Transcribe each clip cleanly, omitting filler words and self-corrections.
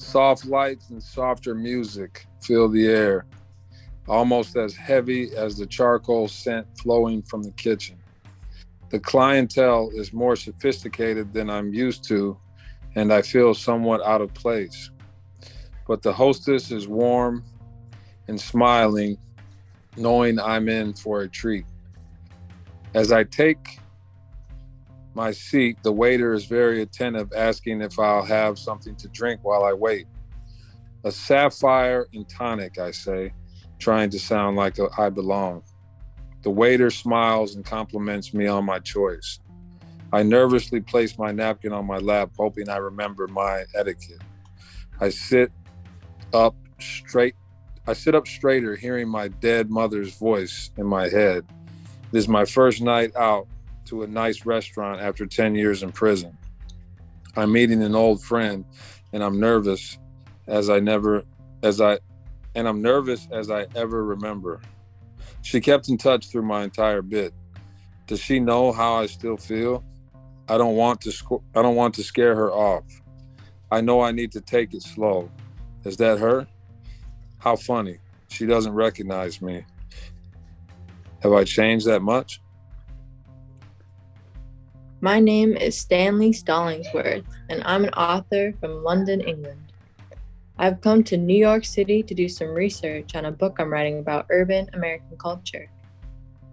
Soft lights and softer music fill the air, almost as heavy as the charcoal scent flowing from the kitchen. The clientele is more sophisticated than I'm used to, and I feel somewhat out of place. But the hostess is warm and smiling, knowing I'm in for a treat. As I take my seat, the waiter is very attentive, asking if I'll have something to drink while I wait. A sapphire and tonic, I say, trying to sound like I belong. The waiter smiles and compliments me on my choice. I nervously place my napkin on my lap, hoping I remember my etiquette. I sit up straighter, hearing my dead mother's voice in my head. It is my first night out to a nice restaurant after 10 years in prison. I'm meeting an old friend, and I'm nervous as I ever remember. She kept in touch through my entire bit. Does she know how I still feel? I don't want to scare her off. I know I need to take it slow. Is that her? How funny. She doesn't recognize me. Have I changed that much? My name is Stanley Stollingsworth, and I'm an author from London, England. I've come to New York City to do some research on a book I'm writing about urban American culture.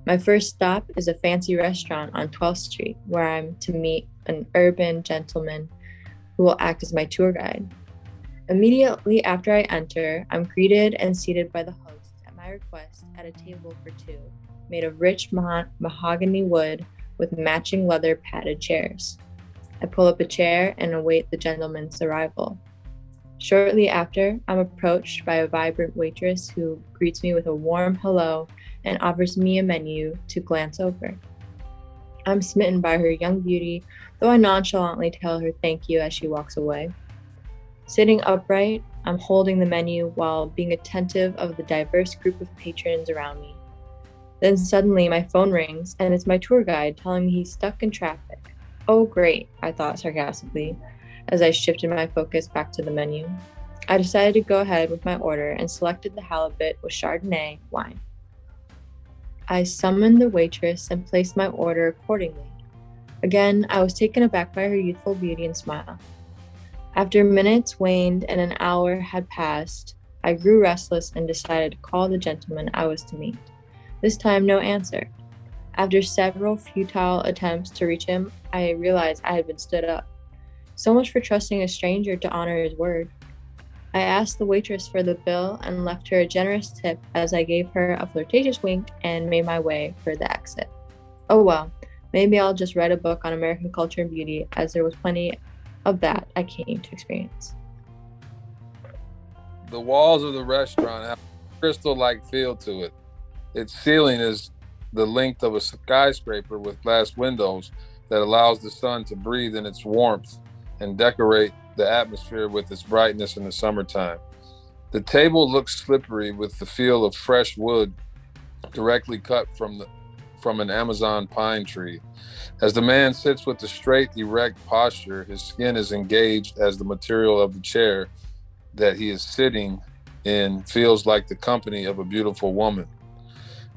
My first stop is a fancy restaurant on 12th Street, where I'm to meet an urban gentleman who will act as my tour guide. Immediately after I enter, I'm greeted and seated by the host at my request at a table for two, made of rich mahogany wood with matching leather padded chairs. I pull up a chair and await the gentleman's arrival. Shortly after, I'm approached by a vibrant waitress who greets me with a warm hello and offers me a menu to glance over. I'm smitten by her young beauty, though I nonchalantly tell her thank you as she walks away. Sitting upright, I'm holding the menu while being attentive of the diverse group of patrons around me. Then suddenly my phone rings and it's my tour guide telling me he's stuck in traffic. Oh great, I thought sarcastically, as I shifted my focus back to the menu. I decided to go ahead with my order and selected the halibut with Chardonnay wine. I summoned the waitress and placed my order accordingly. Again, I was taken aback by her youthful beauty and smile. After minutes waned and an hour had passed, I grew restless and decided to call the gentleman I was to meet. This time, no answer. After several futile attempts to reach him, I realized I had been stood up. So much for trusting a stranger to honor his word. I asked the waitress for the bill and left her a generous tip as I gave her a flirtatious wink and made my way for the exit. Oh well, maybe I'll just read a book on American culture and beauty, as there was plenty of that I came to experience. The walls of the restaurant have a crystal-like feel to it. Its ceiling is the length of a skyscraper with glass windows that allows the sun to breathe in its warmth and decorate the atmosphere with its brightness in the summertime. The table looks slippery with the feel of fresh wood directly cut from an Amazon pine tree. As the man sits with the straight, erect posture, his skin is engaged as the material of the chair that he is sitting in feels like the company of a beautiful woman.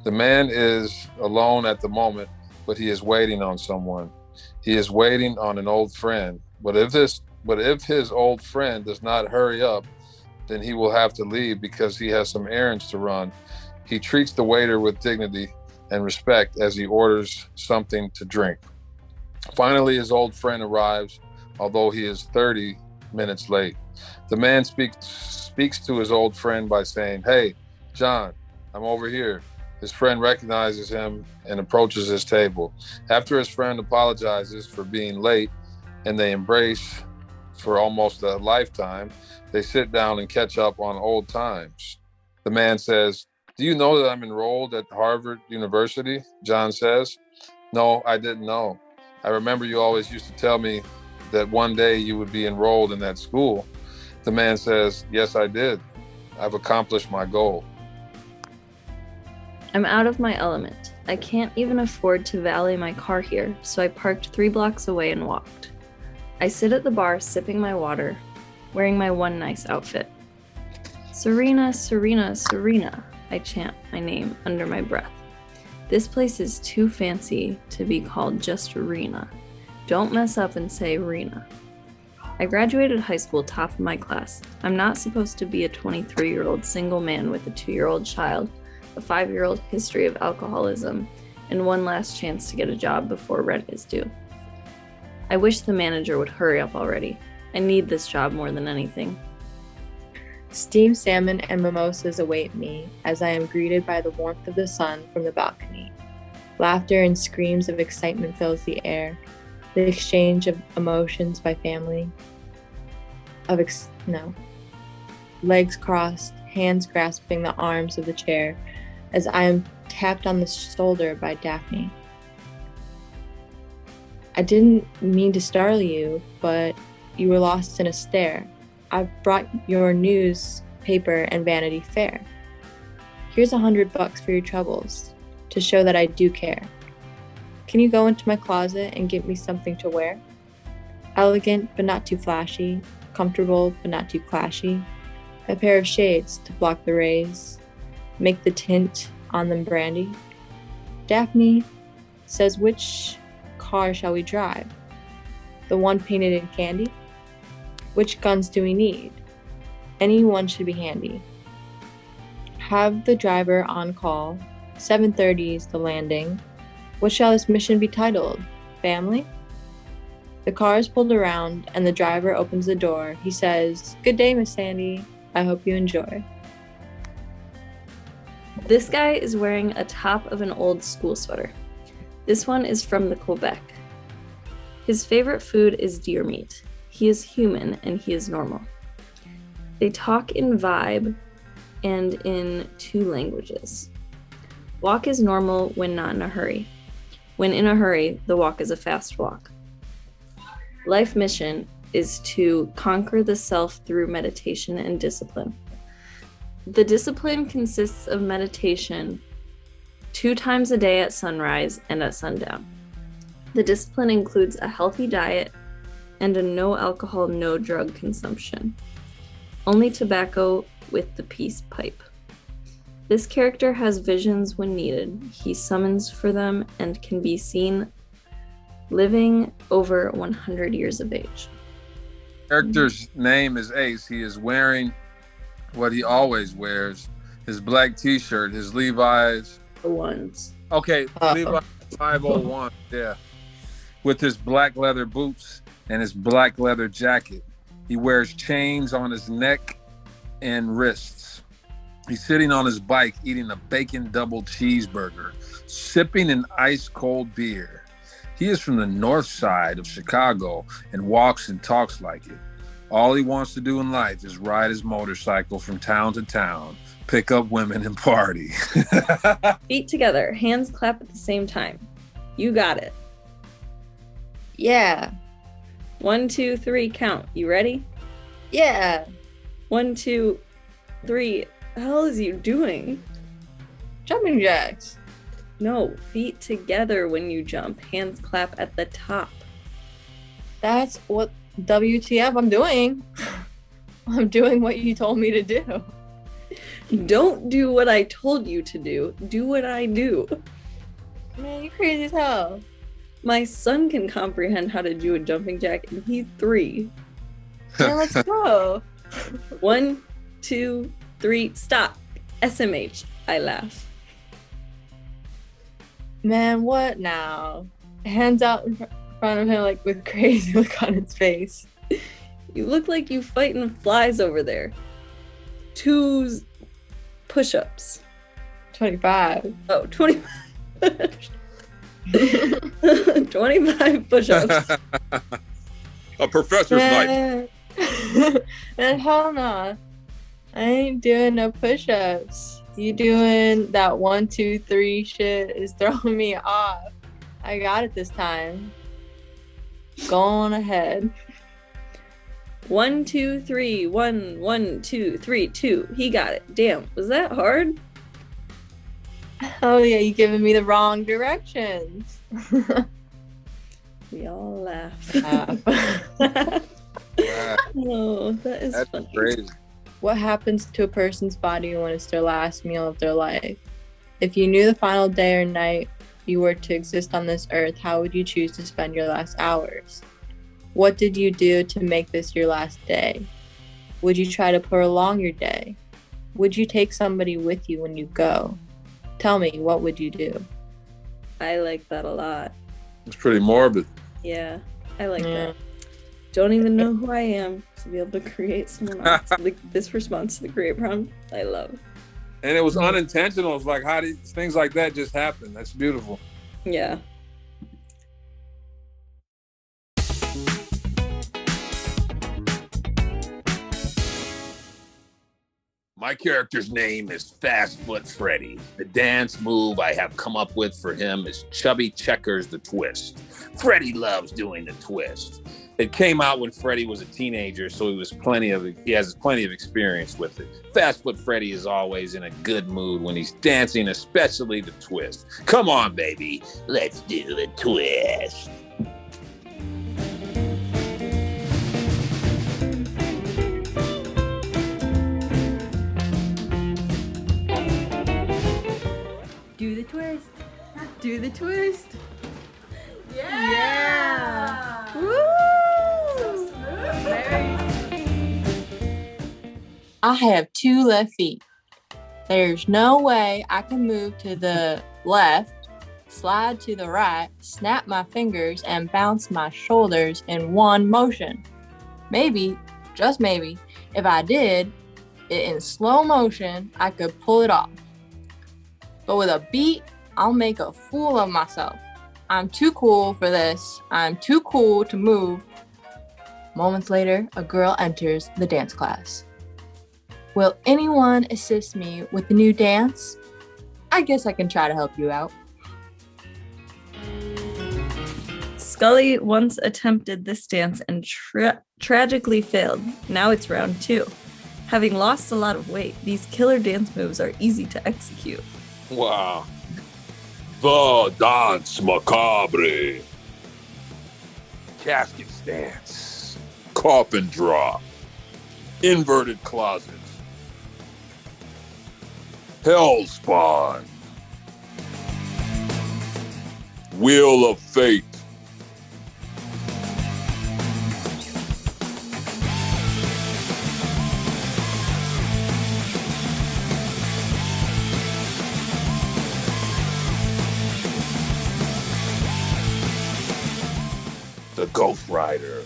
The man is alone at the moment, but he is waiting on someone. He is waiting on an old friend. But if his old friend does not hurry up, then he will have to leave because he has some errands to run. He treats the waiter with dignity and respect as he orders something to drink. Finally, his old friend arrives, although he is 30 minutes late. The man speaks to his old friend by saying, "Hey, John, I'm over here." His friend recognizes him and approaches his table. After his friend apologizes for being late and they embrace for almost a lifetime, they sit down and catch up on old times. The man says, "Do you know that I'm enrolled at Harvard University?" John says, "No, I didn't know. I remember you always used to tell me that one day you would be enrolled in that school." The man says, "Yes, I did. I've accomplished my goal." I'm out of my element. I can't even afford to valet my car here, so I parked 3 blocks away and walked. I sit at the bar sipping my water. wearing my one nice outfit. Serena, Serena, Serena, I chant my name under my breath. This place is too fancy to be called just Rena. Don't mess up and say Rena. I graduated high school top of my class. I'm not supposed to be a 23-year-old single man with a 2-year-old child, a 5-year-old history of alcoholism, and one last chance to get a job before rent is due. I wish the manager would hurry up already. I need this job more than anything. Steamed salmon and mimosas await me as I am greeted by the warmth of the sun from the balcony. Laughter and screams of excitement fills the air. The exchange of emotions by family. Legs crossed, hands grasping the arms of the chair as I am tapped on the shoulder by Daphne. I didn't mean to startle you, but you were lost in a stare. I've brought your newspaper and Vanity Fair. Here's $100 for your troubles, to show that I do care. Can you go into my closet and get me something to wear? Elegant, but not too flashy. Comfortable, but not too clashy. A pair of shades to block the rays. Make the tint on them brandy. Daphne says, which car shall we drive? The one painted in candy? Which guns do we need? Any one should be handy. Have the driver on call. 7:30 is the landing. What shall this mission be titled? Family? The car is pulled around and the driver opens the door. He says, "Good day, Miss Sandy. I hope you enjoy." This guy is wearing a top of an old school sweater. This one is from the Quebec. His favorite food is deer meat. He is human and he is normal. They talk in vibe and in 2 languages. Walk is normal when not in a hurry. When in a hurry, the walk is a fast walk. Life mission is to conquer the self through meditation and discipline. The discipline consists of meditation 2 times a day at sunrise and at sundown. The discipline includes a healthy diet and a no alcohol, no drug consumption. Only tobacco with the peace pipe. This character has visions when needed. He summons for them and can be seen living over 100 years of age. Character's name is Ace. He is wearing what he always wears, his black t-shirt, his Levi's. The ones. Okay, Levi's 501, yeah. With his black leather boots and his black leather jacket. He wears chains on his neck and wrists. He's sitting on his bike eating a bacon double cheeseburger, sipping an ice cold beer. He is from the north side of Chicago and walks and talks like it. All he wants to do in life is ride his motorcycle from town to town, pick up women and party. Feet together, hands clap at the same time. You got it. Yeah. 1, 2, 3, count. You ready? Yeah. 1, 2, 3. The hell is you doing? Jumping jacks. No, feet together when you jump. Hands clap at the top. That's what WTF I'm doing. I'm doing what you told me to do. Don't do what I told you to do. Do what I do. Man, you crazy as hell. My son can comprehend how to do a jumping jack, and he's 3. Man, let's go. 1, 2, 3, stop. SMH. I laugh. Man, what now? Hands out in front of him, like with crazy look on his face. You look like you fighting flies over there. 2 push-ups. 25. Oh, 25. 25 push-ups. A professor's knife. Man, hell no. I ain't doing no push-ups. You doing that 1, 2, 3 shit is throwing me off. I got it this time. Go on ahead. 1, 2, 3. 1, 1, 2, 3, 2. He got it. Damn, was that hard? Oh yeah, you giving me the wrong directions. We all laugh. Wow. Oh, that is That's funny. crazy. What happens to a person's body when it's their last meal of their life? If you knew the final day or night you were to exist on this earth, how would you choose to spend your last hours? What did you do to make this your last day? Would you try to prolong your day? Would you take somebody with you when you go? Tell me, what would you do? I like that a lot. It's pretty morbid. Yeah, I like Yeah. that. Don't even know who I am to be able to create someone else. This response to the great prompt, I love. And it was unintentional. It's like, how did things like that just happen? That's beautiful. Yeah. My character's name is Fast Foot Freddy. The dance move I have come up with for him is Chubby Checkers the Twist. Freddy loves doing the twist. It came out when Freddy was a teenager, so he has plenty of experience with it. Fast Foot Freddy is always in a good mood when he's dancing, especially the twist. Come on, baby, let's do the twist. Do the twist. Do the twist. Yeah. Woo! So smooth. I have 2 left feet. There's no way I can move to the left, slide to the right, snap my fingers, and bounce my shoulders in one motion. Maybe, just maybe, if I did it in slow motion, I could pull it off. But with a beat, I'll make a fool of myself. I'm too cool for this. I'm too cool to move. Moments later, a girl enters the dance class. Will anyone assist me with the new dance? I guess I can try to help you out. Scully once attempted this dance and tragically failed. Now it's round 2. Having lost a lot of weight, these killer dance moves are easy to execute. Wow. The Dance Macabre. Casket stance. Coffin drop. Inverted closet. Hell spawn. Wheel of fate. The Ghost Rider.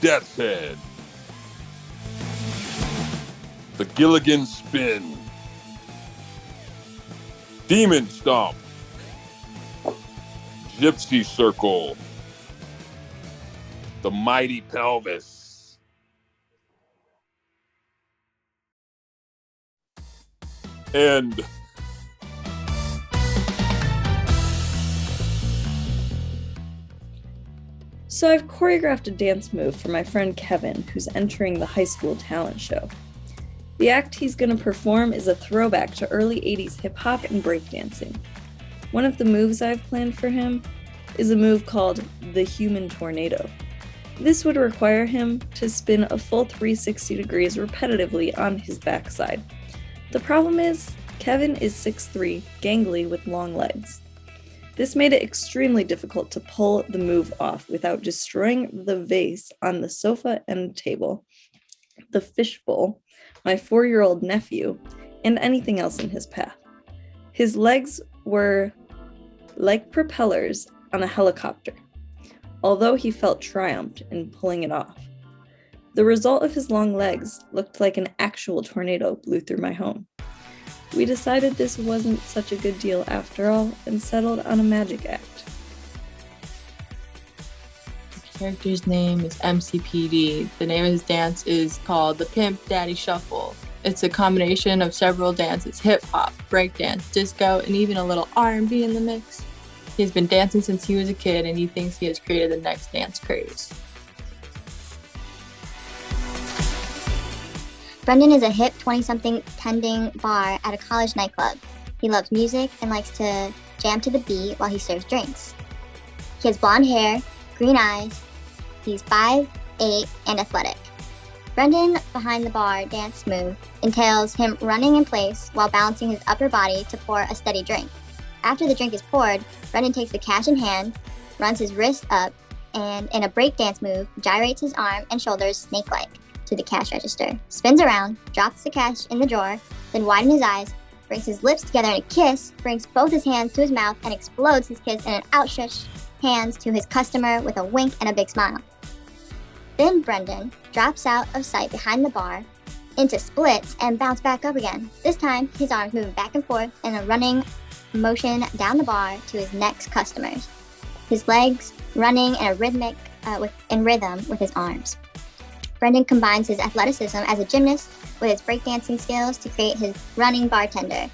Death's Head. The Gilligan Spin. Demon Stomp. Gypsy Circle. The Mighty Pelvis. End. So I've choreographed a dance move for my friend Kevin, who's entering the high school talent show. The act he's going to perform is a throwback to early 80s hip-hop and breakdancing. One of the moves I've planned for him is a move called the Human Tornado. This would require him to spin a full 360 degrees repetitively on his backside. The problem is, Kevin is 6'3", gangly with long legs. This made it extremely difficult to pull the move off without destroying the vase on the sofa and table, the fishbowl, my 4-year-old nephew, and anything else in his path. His legs were like propellers on a helicopter, although he felt triumphed in pulling it off. The result of his long legs looked like an actual tornado blew through my home. We decided this wasn't such a good deal after all and settled on a magic act. The character's name is MCPD. The name of his dance is called the Pimp Daddy Shuffle. It's a combination of several dances: hip-hop, breakdance, disco, and even a little R&B in the mix. He's been dancing since he was a kid, and he thinks he has created the next dance craze. Brendan is a hip 20-something tending bar at a college nightclub. He loves music and likes to jam to the beat while he serves drinks. He has blonde hair, green eyes, He's 5'8", and athletic. Brendan behind the bar dance move entails him running in place while balancing his upper body to pour a steady drink. After the drink is poured, Brendan takes the cash in hand, runs his wrist up, and in a breakdance move, gyrates his arm and shoulders snake-like to the cash register, spins around, drops the cash in the drawer, then widens his eyes, brings his lips together in a kiss, brings both his hands to his mouth, and explodes his kiss in an outstretched hands to his customer with a wink and a big smile. Then Brendan drops out of sight behind the bar into splits and bounce back up again. This time, his arms moving back and forth in a running motion down the bar to his next customers. His legs running in a rhythm with his arms. Brendan combines his athleticism as a gymnast with his breakdancing skills to create his running bartender,